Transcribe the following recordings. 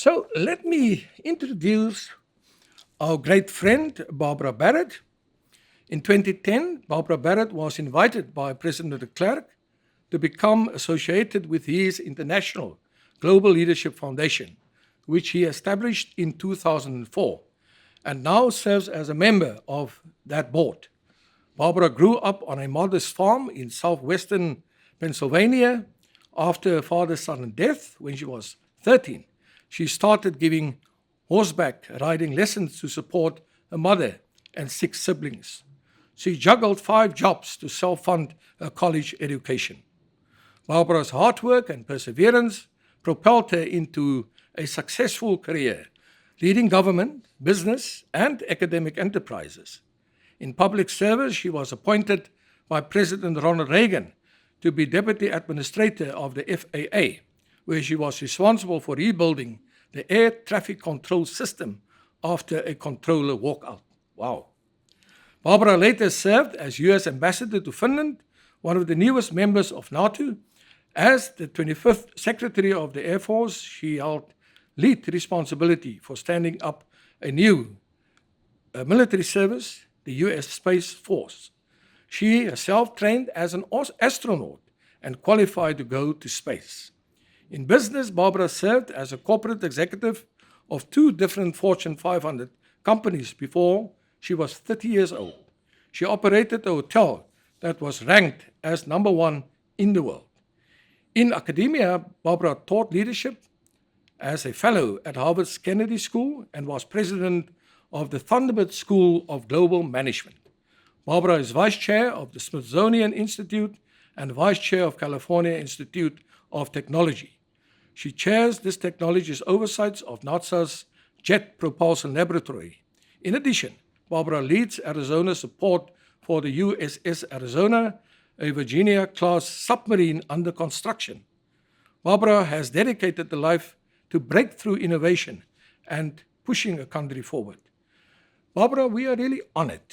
So let me introduce our great friend, Barbara Barrett. In 2010, Barbara Barrett was invited by President de Klerk to become associated with his International Global Leadership Foundation, which he established in 2004 and now serves as a member of that board. Barbara grew up on a modest farm in southwestern Pennsylvania. After her father's sudden death when she was 13, she started giving horseback riding lessons to support her mother and six siblings. She juggled five jobs to self fund her college education. Barbara's hard work and perseverance propelled her into a successful career, leading government, business, and academic enterprises. In public service, she was appointed by President Ronald Reagan to be Deputy Administrator of the FAA, where she was responsible for rebuilding the air traffic control system after a controller walkout. Wow. Barbara later served as US Ambassador to Finland, one of the newest members of NATO. As the 25th Secretary of the Air Force, she held lead responsibility for standing up a new military service, the US Space Force. She herself trained as an astronaut and qualified to go to space. In business, Barbara served as a corporate executive of two different Fortune 500 companies before she was 30 years old. She operated a hotel that was ranked as number one in the world. In academia, Barbara taught leadership as a fellow at Harvard's Kennedy School and was president of the Thunderbird School of Global Management. Barbara is vice chair of the Smithsonian Institute and vice chair of California Institute of Technology. She chairs this technology's oversight of NASA's Jet Propulsion Laboratory. In addition, Barbara leads Arizona's support for the USS Arizona, a Virginia-class submarine under construction. Barbara has dedicated her life to breakthrough innovation and pushing a country forward. Barbara, we are really honored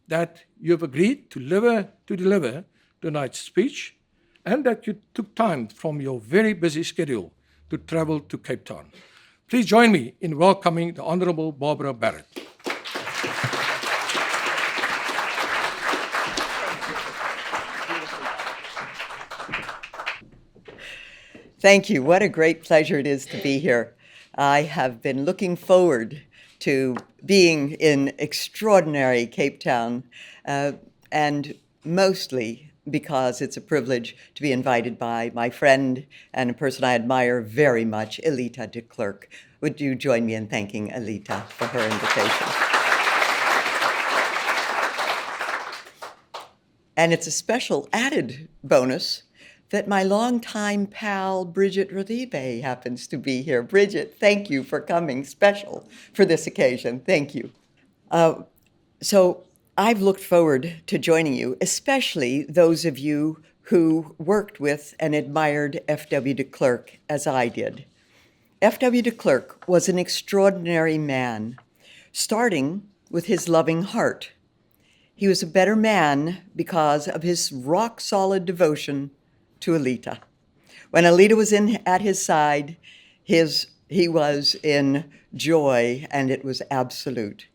that you have agreed to deliver tonight's speech and that you took time from your very busy schedule to travel to Cape Town. Please join me in welcoming the Honorable Barbara Barrett. Thank you. What a great pleasure it is to be here. I have been looking forward to being in extraordinary Cape Town, and mostly because it's a privilege to be invited by my friend and a person I admire very much, FW de Klerk. Would you join me in thanking FW for her invitation? And it's a special added bonus that my longtime pal, Bridget Rodibe, happens to be here. Bridget, thank you for coming special for this occasion. Thank you. So I've looked forward to joining you, especially those of you who worked with and admired FW de Klerk as I did. FW de Klerk was an extraordinary man, starting with his loving heart. He was a better man because of his rock-solid devotion to Alita. When Alita was at his side, he was in joy, and it was absolute.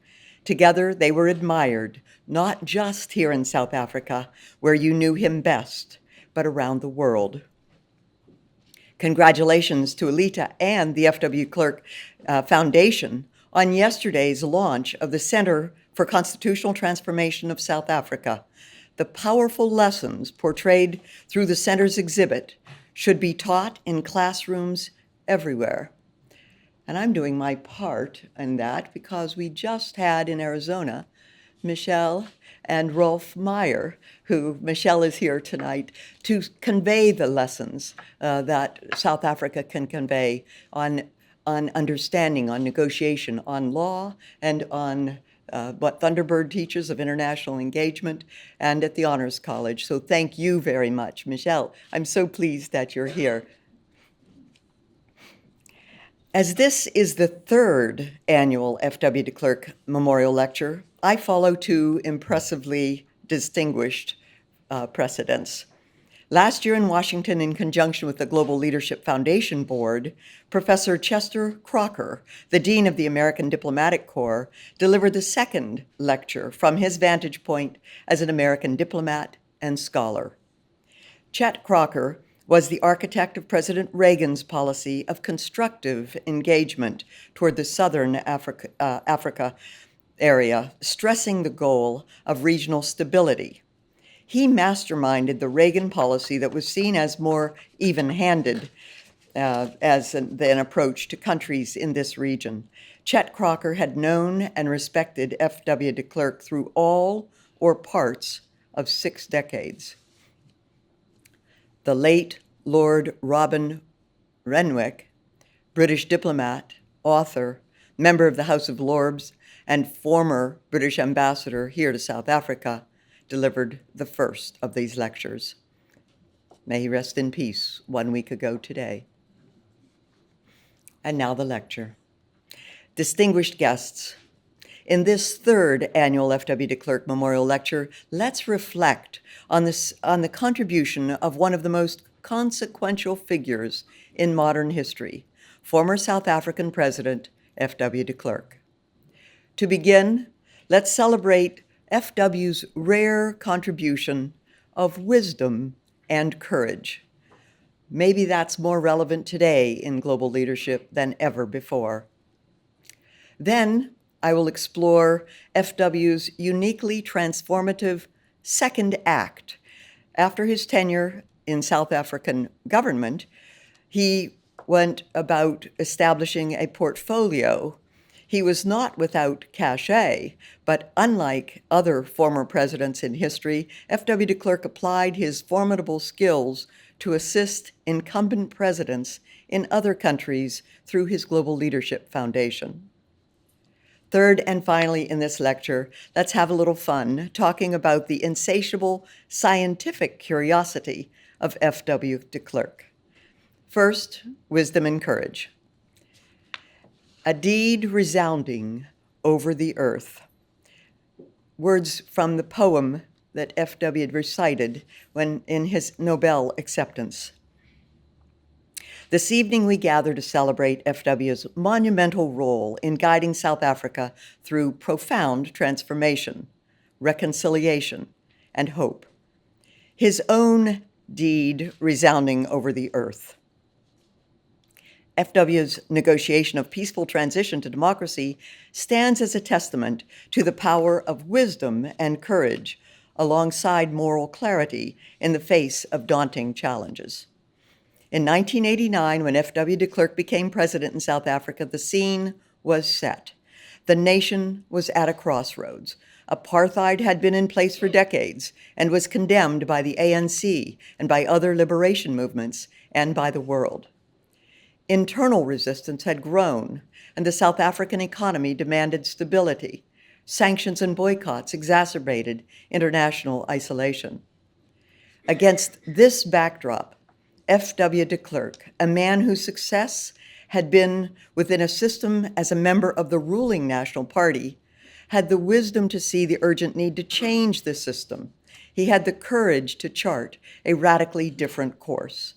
Together, they were admired, not just here in South Africa, where you knew him best, but around the world. Congratulations to Alita and the FW Klerk Foundation on yesterday's launch of the Center for Constitutional Transformation of South Africa. The powerful lessons portrayed through the center's exhibit should be taught in classrooms everywhere. And I'm doing my part in that because we just had in Arizona Michelle and Rolf Meyer, who Michelle is here tonight to convey the lessons that South Africa can convey on understanding, on negotiation, on law, and on what Thunderbird teaches of international engagement, and at the Honors College. So thank you very much, Michelle. I'm so pleased that you're here. As this is the third annual FW de Klerk Memorial Lecture, I follow two impressively distinguished precedents. Last year in Washington, in conjunction with the Global Leadership Foundation Board, Professor Chester Crocker, the Dean of the American Diplomatic Corps, delivered the second lecture from his vantage point as an American diplomat and scholar. Chet Crocker was the architect of President Reagan's policy of constructive engagement toward the southern Africa area, stressing the goal of regional stability. He masterminded the Reagan policy that was seen as more even-handed as an approach to countries in this region. Chet Crocker had known and respected FW de Klerk through all or parts of 6 decades. The late Lord Robin Renwick, British diplomat, author, member of the House of Lords, and former British ambassador here to South Africa, delivered the first of these lectures. May he rest in peace 1 week ago today. And now the lecture. Distinguished guests, in this third annual FW de Klerk Memorial Lecture, let's reflect on the contribution of one of the most consequential figures in modern history, former South African President FW de Klerk. To begin, let's celebrate FW's rare contribution of wisdom and courage. Maybe that's more relevant today in global leadership than ever before. Then I will explore FW's uniquely transformative second act. After his tenure in South African government, he went about establishing a portfolio. He was not without cachet, but unlike other former presidents in history, FW de Klerk applied his formidable skills to assist incumbent presidents in other countries through his Global Leadership Foundation. Third and finally in this lecture, let's have a little fun talking about the insatiable scientific curiosity of FW de Klerk. First, wisdom and courage. A deed resounding over the earth. Words from the poem that F.W. had recited when in his Nobel acceptance. This evening we gather to celebrate F.W.'s monumental role in guiding South Africa through profound transformation, reconciliation, and hope. His own deed resounding over the earth. FW's negotiation of peaceful transition to democracy stands as a testament to the power of wisdom and courage alongside moral clarity in the face of daunting challenges. In 1989, when FW de Klerk became president in South Africa, the scene was set. The nation was at a crossroads. Apartheid had been in place for decades and was condemned by the ANC and by other liberation movements and by the world. Internal resistance had grown, and the South African economy demanded stability. Sanctions and boycotts exacerbated international isolation. Against this backdrop, F.W. de Klerk, a man whose success had been within a system as a member of the ruling National Party, had the wisdom to see the urgent need to change the system. He had the courage to chart a radically different course.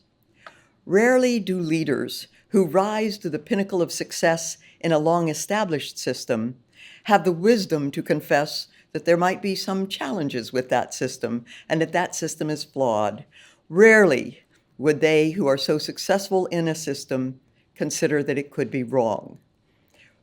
Rarely do leaders who rise to the pinnacle of success in a long-established system have the wisdom to confess that there might be some challenges with that system and that that system is flawed. Rarely would they who are so successful in a system consider that it could be wrong.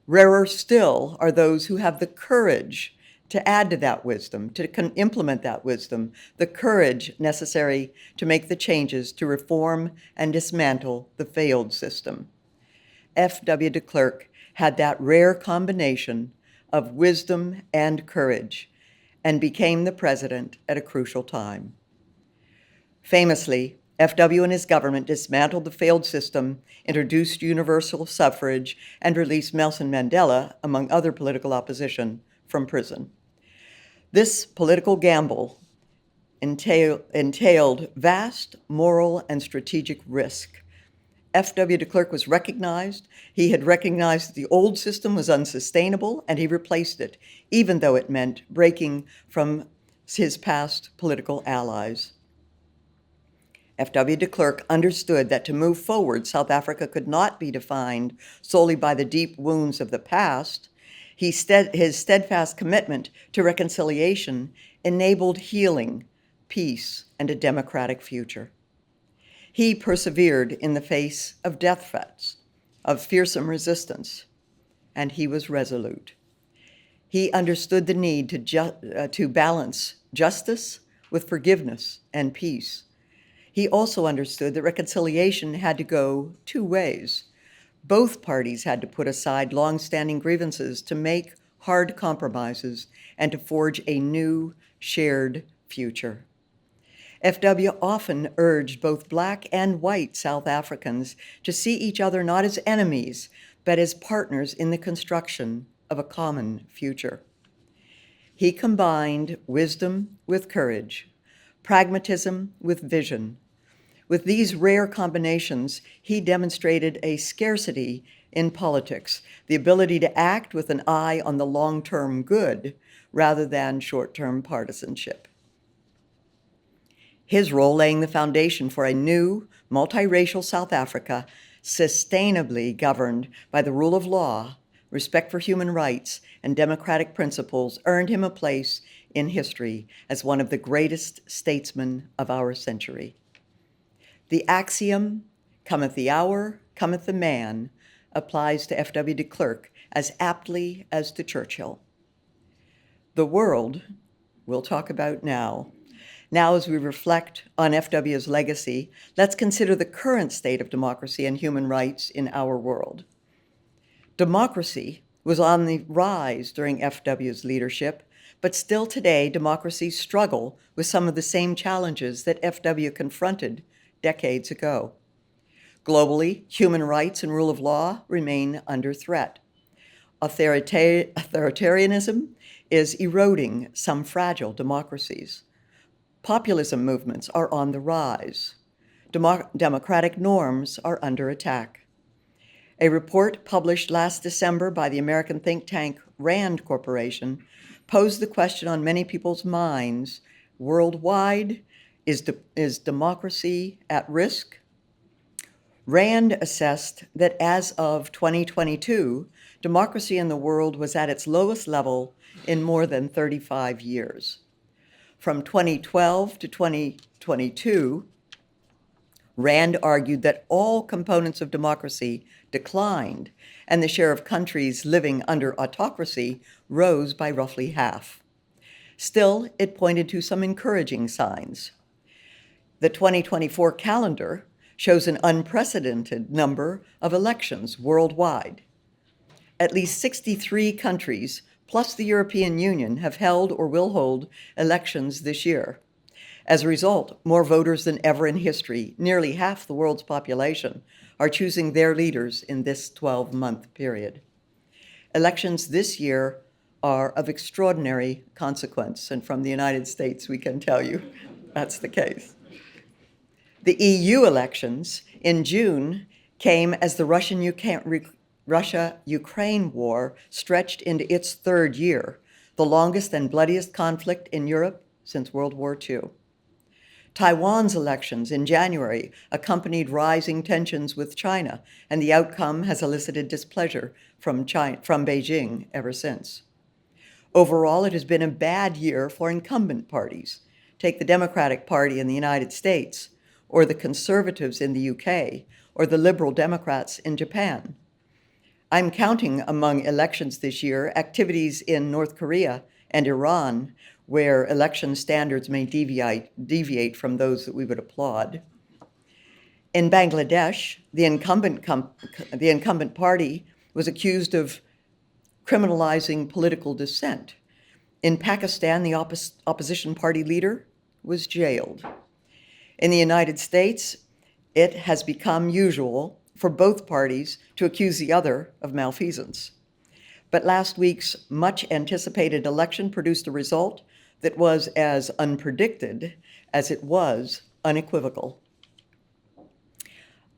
Rarer still are those who have the courage to add to that wisdom, to implement that wisdom, the courage necessary to make the changes to reform and dismantle the failed system. F.W. de Klerk had that rare combination of wisdom and courage and became the president at a crucial time. Famously, F.W. and his government dismantled the failed system, introduced universal suffrage, and released Nelson Mandela, among other political opposition, from prison. This political gamble entailed vast moral and strategic risk. F.W. de Klerk was recognized. He had recognized that the old system was unsustainable, and he replaced it, even though it meant breaking from his past political allies. FW de Klerk understood that to move forward, South Africa could not be defined solely by the deep wounds of the past. His steadfast commitment to reconciliation enabled healing, peace, and a democratic future. He persevered in the face of death threats, of fearsome resistance, and he was resolute. He understood the need to balance justice with forgiveness and peace. He also understood that reconciliation had to go two ways. Both parties had to put aside long-standing grievances to make hard compromises and to forge a new, shared future. FW often urged both Black and white South Africans to see each other not as enemies, but as partners in the construction of a common future. He combined wisdom with courage, pragmatism with vision. With these rare combinations, he demonstrated a scarcity in politics, the ability to act with an eye on the long-term good rather than short-term partisanship. His role laying the foundation for a new, multiracial South Africa, sustainably governed by the rule of law, respect for human rights, and democratic principles, earned him a place in history as one of the greatest statesmen of our century. The axiom, cometh the hour, cometh the man, applies to FW de Klerk as aptly as to Churchill. The world we'll talk about now. Now, as we reflect on FW's legacy, let's consider the current state of democracy and human rights in our world. Democracy was on the rise during FW's leadership, but still today, democracies struggle with some of the same challenges that FW confronted decades ago. Globally, human rights and rule of law remain under threat. Authoritarianism is eroding some fragile democracies. Populism movements are on the rise. Democratic norms are under attack. A report published last December by the American think tank RAND Corporation posed the question on many people's minds worldwide: is democracy at risk? RAND assessed that as of 2022, democracy in the world was at its lowest level in more than 35 years. From 2012 to 2022, RAND argued that all components of democracy declined, and the share of countries living under autocracy rose by roughly half. Still, it pointed to some encouraging signs. The 2024 calendar shows an unprecedented number of elections worldwide. At least 63 countries, plus the European Union, have held or will hold elections this year. As a result, more voters than ever in history, nearly half the world's population, are choosing their leaders in this 12-month period. Elections this year are of extraordinary consequence, and from the United States, we can tell you that's the case. The EU elections in June came as the Russia-Ukraine war stretched into its third year, the longest and bloodiest conflict in Europe since World War II. Taiwan's elections in January accompanied rising tensions with China, and the outcome has elicited displeasure from Beijing ever since. Overall, it has been a bad year for incumbent parties. Take the Democratic Party in the United States, or the Conservatives in the UK, or the Liberal Democrats in Japan. I'm counting among elections this year activities in North Korea and Iran, where election standards may deviate from those that we would applaud. In Bangladesh, the incumbent party was accused of criminalizing political dissent. In Pakistan, the opposition party leader was jailed. In the United States, it has become usual for both parties to accuse the other of malfeasance. But last week's much anticipated election produced a result that was as unpredicted as it was unequivocal.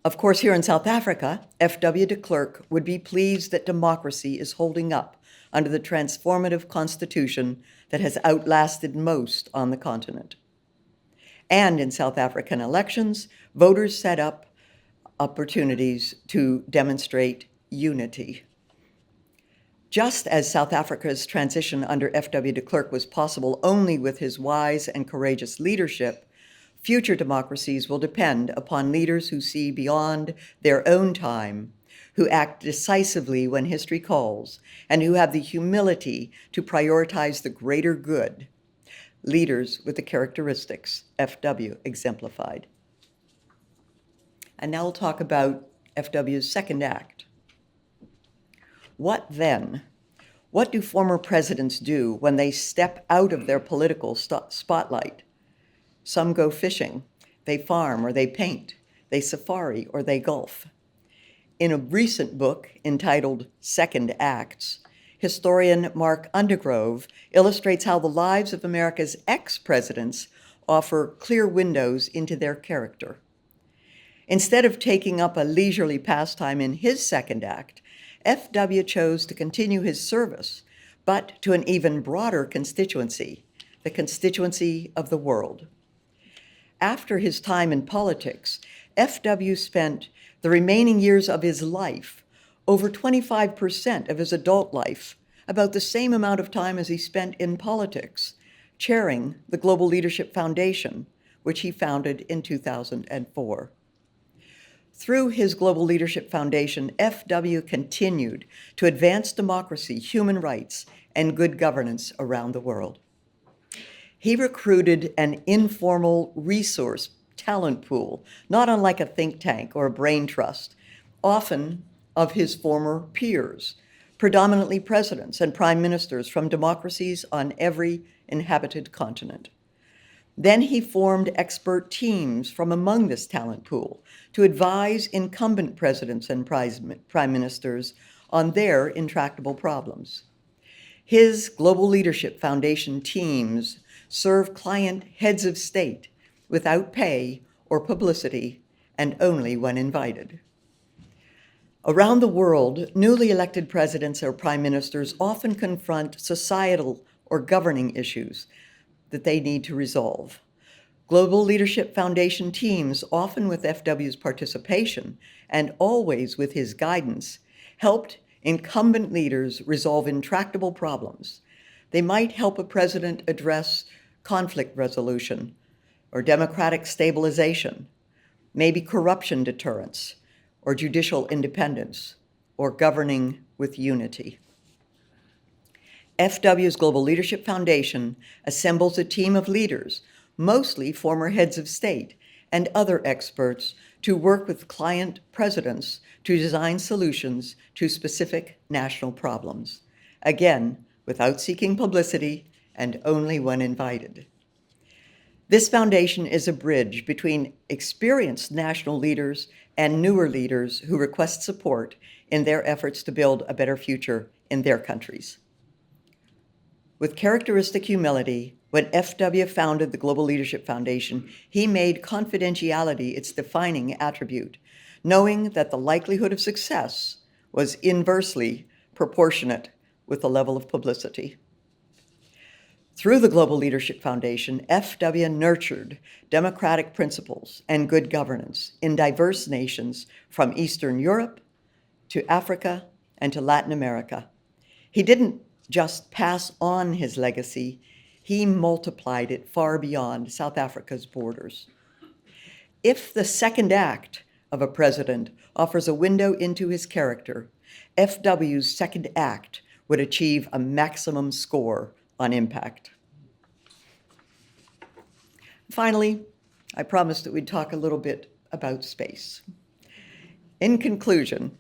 Of course, here in South Africa, FW de Klerk would be pleased that democracy is holding up under the transformative constitution that has outlasted most on the continent. And in South African elections, voters set up opportunities to demonstrate unity. Just as South Africa's transition under FW de Klerk was possible only with his wise and courageous leadership, future democracies will depend upon leaders who see beyond their own time, who act decisively when history calls, and who have the humility to prioritize the greater good. Leaders with the characteristics FW exemplified. And now we'll talk about FW's second act. What then? What do former presidents do when they step out of their political spotlight? Some go fishing, they farm or they paint, they safari or they golf. In a recent book entitled Second Acts, historian Mark Undergrove illustrates how the lives of America's ex-presidents offer clear windows into their character. Instead of taking up a leisurely pastime in his second act, FW chose to continue his service, but to an even broader constituency, the constituency of the world. After his time in politics, FW spent the remaining years of his life, over 25% of his adult life, about the same amount of time as he spent in politics, chairing the Global Leadership Foundation, which he founded in 2004. Through his Global Leadership Foundation, FW continued to advance democracy, human rights, and good governance around the world. He recruited an informal resource talent pool, not unlike a think tank or a brain trust, often of his former peers, predominantly presidents and prime ministers from democracies on every inhabited continent. Then he formed expert teams from among this talent pool to advise incumbent presidents and prime ministers on their intractable problems. His Global Leadership Foundation teams serve client heads of state without pay or publicity and only when invited. Around the world, newly elected presidents or prime ministers often confront societal or governing issues that they need to resolve. Global Leadership Foundation teams, often with FW's participation and always with his guidance, helped incumbent leaders resolve intractable problems. They might help a president address conflict resolution or democratic stabilization, maybe corruption deterrence or judicial independence or governing with unity. FW's Global Leadership Foundation assembles a team of leaders, mostly former heads of state and other experts, to work with client presidents to design solutions to specific national problems, again, without seeking publicity and only when invited. This foundation is a bridge between experienced national leaders and newer leaders who request support in their efforts to build a better future in their countries. With characteristic humility, when FW founded the Global Leadership Foundation, he made confidentiality its defining attribute, knowing that the likelihood of success was inversely proportionate with the level of publicity. Through the Global Leadership Foundation, FW nurtured democratic principles and good governance in diverse nations from Eastern Europe to Africa and to Latin America. He didn't just pass on his legacy, he multiplied it far beyond South Africa's borders. If the second act of a president offers a window into his character, FW's second act would achieve a maximum score on impact. Finally, I promised that we'd talk a little bit about space. In conclusion,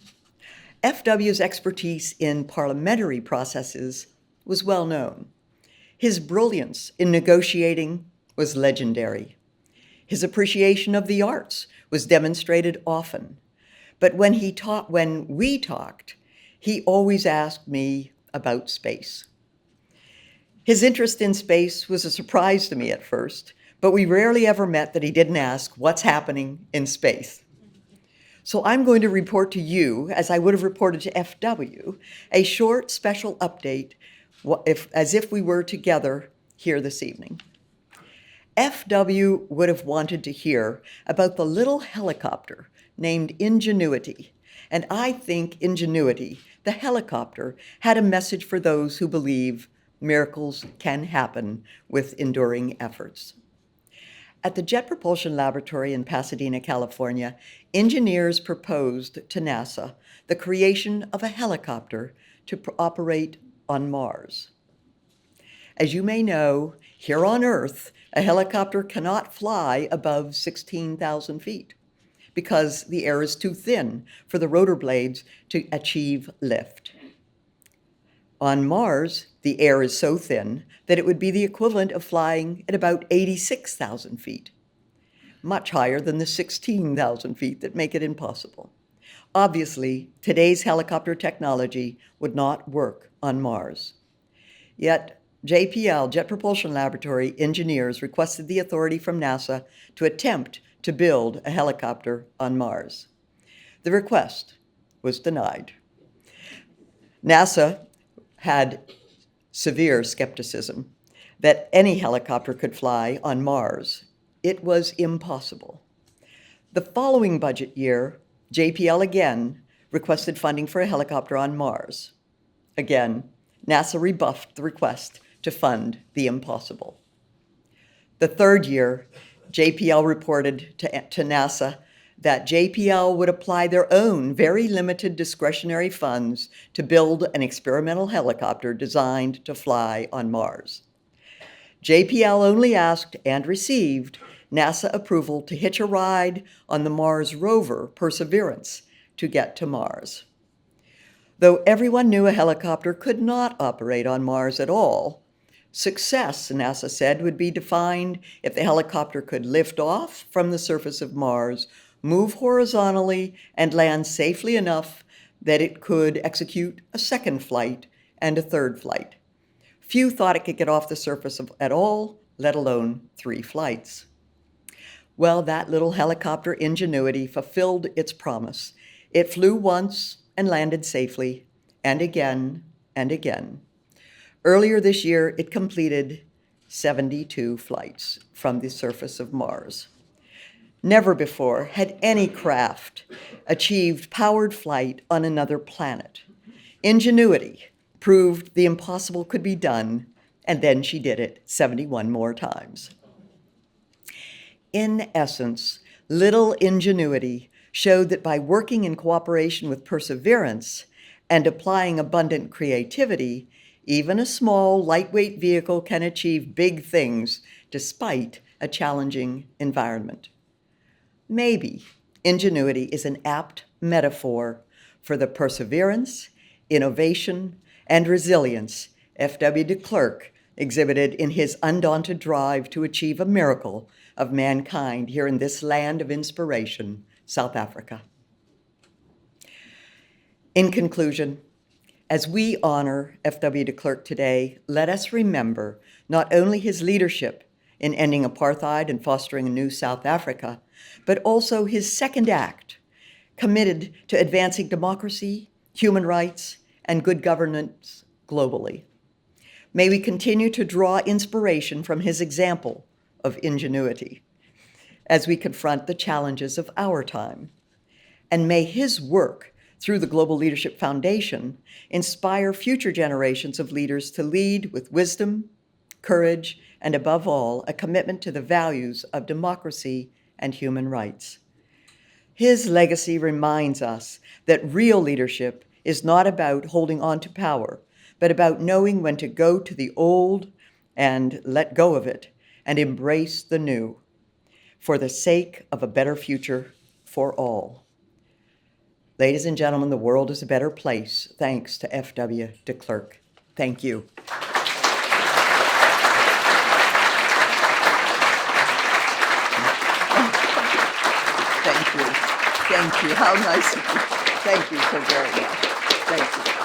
FW's expertise in parliamentary processes was well known. His brilliance in negotiating was legendary. His appreciation of the arts was demonstrated often. But when we talked, he always asked me about space. His interest in space was a surprise to me at first, but we rarely ever met that he didn't ask, what's happening in space? So I'm going to report to you, as I would have reported to FW, a short special update as if we were together here this evening. FW would have wanted to hear about the little helicopter named Ingenuity, and I think Ingenuity, the helicopter, had a message for those who believe miracles can happen with enduring efforts. At the Jet Propulsion Laboratory in Pasadena, California, engineers proposed to NASA the creation of a helicopter to operate on Mars. As you may know, here on Earth, a helicopter cannot fly above 16,000 feet because the air is too thin for the rotor blades to achieve lift. On Mars, the air is so thin that it would be the equivalent of flying at about 86,000 feet, much higher than the 16,000 feet that make it impossible. Obviously, today's helicopter technology would not work on Mars. Yet, JPL, Jet Propulsion Laboratory engineers requested the authority from NASA to attempt to build a helicopter on Mars. The request was denied. NASA had severe skepticism that any helicopter could fly on Mars. It was impossible. The following budget year, JPL again requested funding for a helicopter on Mars. Again, NASA rebuffed the request to fund the impossible. The third year, JPL reported to NASA that JPL would apply their own very limited discretionary funds to build an experimental helicopter designed to fly on Mars. JPL only asked and received NASA approval to hitch a ride on the Mars rover Perseverance to get to Mars. Though everyone knew a helicopter could not operate on Mars at all, success, NASA said, would be defined if the helicopter could lift off from the surface of Mars, move horizontally, and land safely enough that it could execute a second flight and a third flight. Few thought it could get off the surface at all, let alone 3 flights. Well, that little helicopter Ingenuity fulfilled its promise. It flew once and landed safely, and again and again. Earlier this year, it completed 72 flights from the surface of Mars. Never before had any craft achieved powered flight on another planet. Ingenuity proved the impossible could be done, and then she did it 71 more times. In essence, little Ingenuity showed that by working in cooperation with Perseverance and applying abundant creativity, even a small, lightweight vehicle can achieve big things despite a challenging environment. Maybe Ingenuity is an apt metaphor for the perseverance, innovation, and resilience FW de Klerk exhibited in his undaunted drive to achieve a miracle of mankind here in this land of inspiration, South Africa. In conclusion, as we honor FW de Klerk today, let us remember not only his leadership in ending apartheid and fostering a new South Africa, but also his second act, committed to advancing democracy, human rights, and good governance globally. May we continue to draw inspiration from his example of ingenuity as we confront the challenges of our time. And may his work through the Global Leadership Foundation inspire future generations of leaders to lead with wisdom, courage, and above all, a commitment to the values of democracy and human rights. His legacy reminds us that real leadership is not about holding on to power, but about knowing when to go to the old and let go of it and embrace the new for the sake of a better future for all. Ladies and gentlemen, the world is a better place thanks to FW de Klerk. Thank you. Thank you. Thank you. How nice of you. Thank you so very much. Thank you.